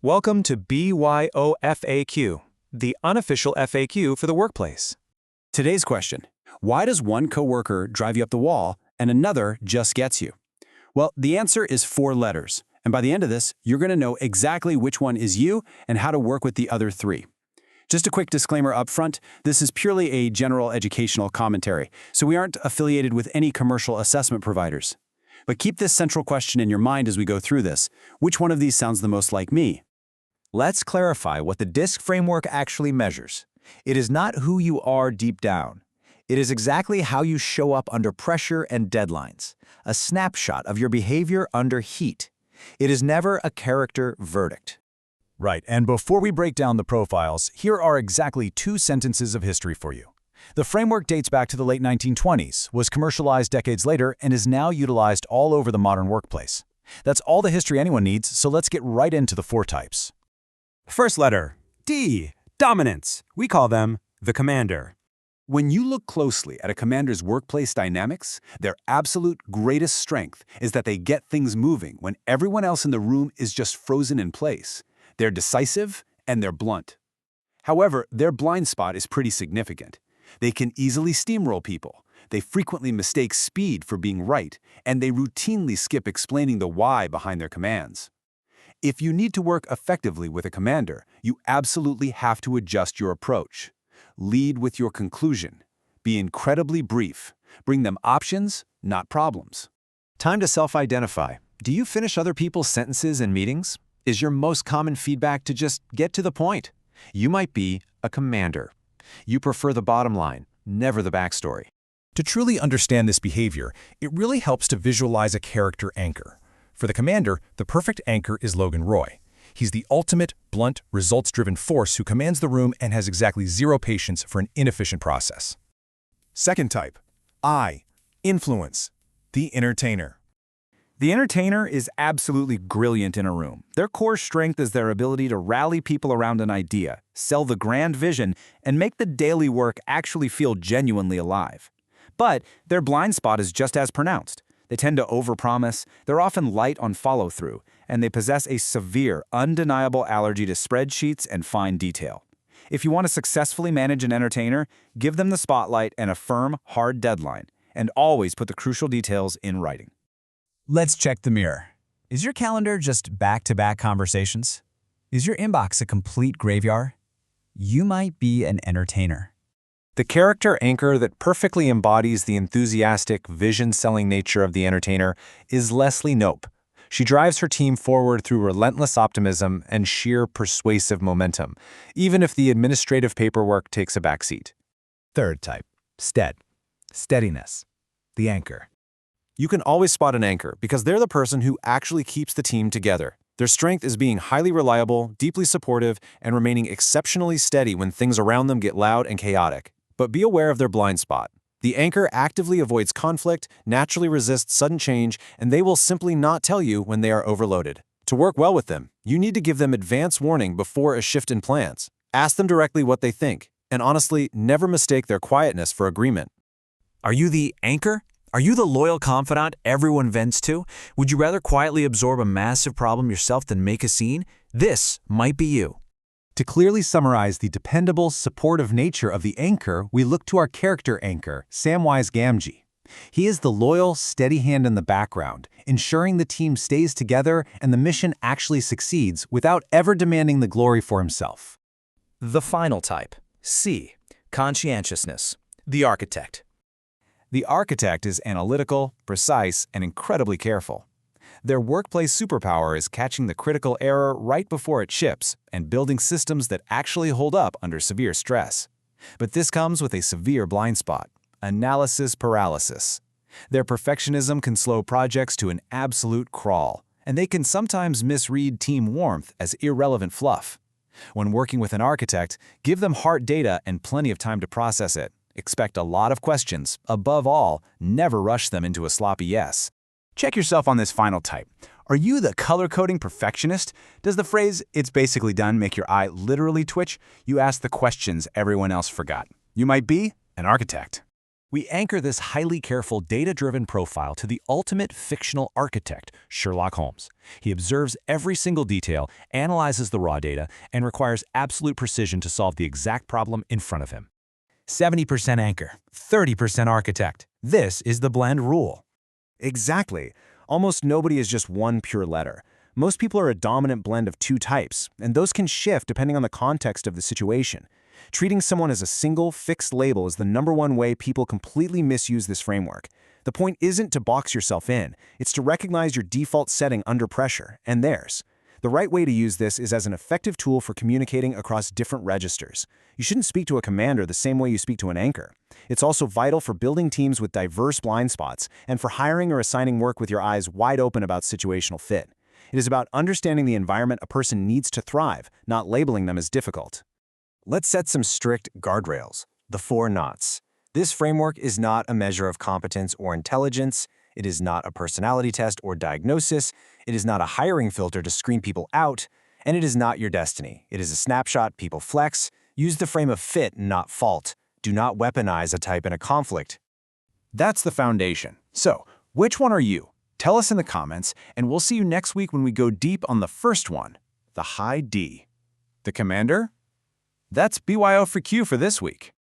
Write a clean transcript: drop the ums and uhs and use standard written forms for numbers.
Welcome to BYOFAQ, the unofficial FAQ for the workplace. Today's question: why does one coworker drive you up the wall and another just gets you? Well, the answer is 4 letters, and by the end of this, you're going to know exactly which one is you and how to work with the other 3. Just a quick disclaimer up front, this is purely a general educational commentary, so we aren't affiliated with any commercial assessment providers. But keep this central question in your mind as we go through this: which one of these sounds the most like me? Let's clarify what the DISC framework actually measures. It is not who you are deep down. It is exactly how you show up under pressure and deadlines, a snapshot of your behavior under heat. It is never a character verdict. Right, and before we break down the profiles, here are exactly 2 sentences of history for you. The framework dates back to the late 1920s, was commercialized decades later, and is now utilized all over the modern workplace. That's all the history anyone needs, so let's get right into the 4 types. First letter, D, dominance. We call them the commander. When you look closely at a commander's workplace dynamics, their absolute greatest strength is that they get things moving when everyone else in the room is just frozen in place. They're decisive and they're blunt. However, their blind spot is pretty significant. They can easily steamroll people. They frequently mistake speed for being right, and they routinely skip explaining the why behind their commands. If you need to work effectively with a commander, you absolutely have to adjust your approach. Lead with your conclusion. Be incredibly brief. Bring them options, not problems. Time to self-identify. Do you finish other people's sentences in meetings? Is your most common feedback to just get to the point? You might be a commander. You prefer the bottom line, never the backstory. To truly understand this behavior, it really helps to visualize a character anchor. For the commander, the perfect anchor is Logan Roy. He's the ultimate, blunt, results-driven force who commands the room and has exactly 0 patience for an inefficient process. Second type, I, influence, the entertainer. The entertainer is absolutely brilliant in a room. Their core strength is their ability to rally people around an idea, sell the grand vision, and make the daily work actually feel genuinely alive. But their blind spot is just as pronounced. They tend to overpromise, they're often light on follow-through, and they possess a severe, undeniable allergy to spreadsheets and fine detail. If you want to successfully manage an entertainer, give them the spotlight and a firm, hard deadline, and always put the crucial details in writing. Let's check the mirror. Is your calendar just back-to-back conversations? Is your inbox a complete graveyard? You might be an entertainer. The character anchor that perfectly embodies the enthusiastic, vision-selling nature of the entertainer is Leslie Knope. She drives her team forward through relentless optimism and sheer persuasive momentum, even if the administrative paperwork takes a backseat. Third type, steadiness, the anchor. You can always spot an anchor because they're the person who actually keeps the team together. Their strength is being highly reliable, deeply supportive, and remaining exceptionally steady when things around them get loud and chaotic. But be aware of their blind spot. The anchor actively avoids conflict, naturally resists sudden change, and they will simply not tell you when they are overloaded. To work well with them, you need to give them advance warning before a shift in plans. Ask them directly what they think, and honestly, never mistake their quietness for agreement. Are you the anchor? Are you the loyal confidant everyone vents to? Would you rather quietly absorb a massive problem yourself than make a scene? This might be you. To clearly summarize the dependable, supportive nature of the anchor, we look to our character anchor, Samwise Gamgee. He is the loyal, steady hand in the background, ensuring the team stays together and the mission actually succeeds without ever demanding the glory for himself. The final type, C, conscientiousness, the architect. The architect is analytical, precise, and incredibly careful. Their workplace superpower is catching the critical error right before it ships and building systems that actually hold up under severe stress. But this comes with a severe blind spot: analysis paralysis. Their perfectionism can slow projects to an absolute crawl, and they can sometimes misread team warmth as irrelevant fluff. When working with an architect, give them hard data and plenty of time to process it. Expect a lot of questions. Above all, never rush them into a sloppy yes. Check yourself on this final type. Are you the color-coding perfectionist? Does the phrase, "it's basically done," make your eye literally twitch? You ask the questions everyone else forgot. You might be an architect. We anchor this highly careful, data-driven profile to the ultimate fictional architect, Sherlock Holmes. He observes every single detail, analyzes the raw data, and requires absolute precision to solve the exact problem in front of him. 70% anchor, 30% architect. This is the blend rule. Exactly. Almost nobody is just one pure letter. Most people are a dominant blend of two types, and those can shift depending on the context of the situation. Treating someone as a single, fixed label is the #1 way people completely misuse this framework. The point isn't to box yourself in, it's to recognize your default setting under pressure, and theirs. The right way to use this is as an effective tool for communicating across different registers. You shouldn't speak to a commander the same way you speak to an anchor. It's also vital for building teams with diverse blind spots and for hiring or assigning work with your eyes wide open about situational fit. It is about understanding the environment a person needs to thrive, not labeling them as difficult. Let's set some strict guardrails, the 4 knots. This framework is not a measure of competence or intelligence. It is not a personality test or diagnosis. It is not a hiring filter to screen people out. And it is not your destiny. It is a snapshot people flex. Use the frame of fit, not fault. Do not weaponize a type in a conflict. That's the foundation. So, which one are you? Tell us in the comments, and we'll see you next week when we go deep on the first one, the high D. The commander? That's BYOFAQ for this week.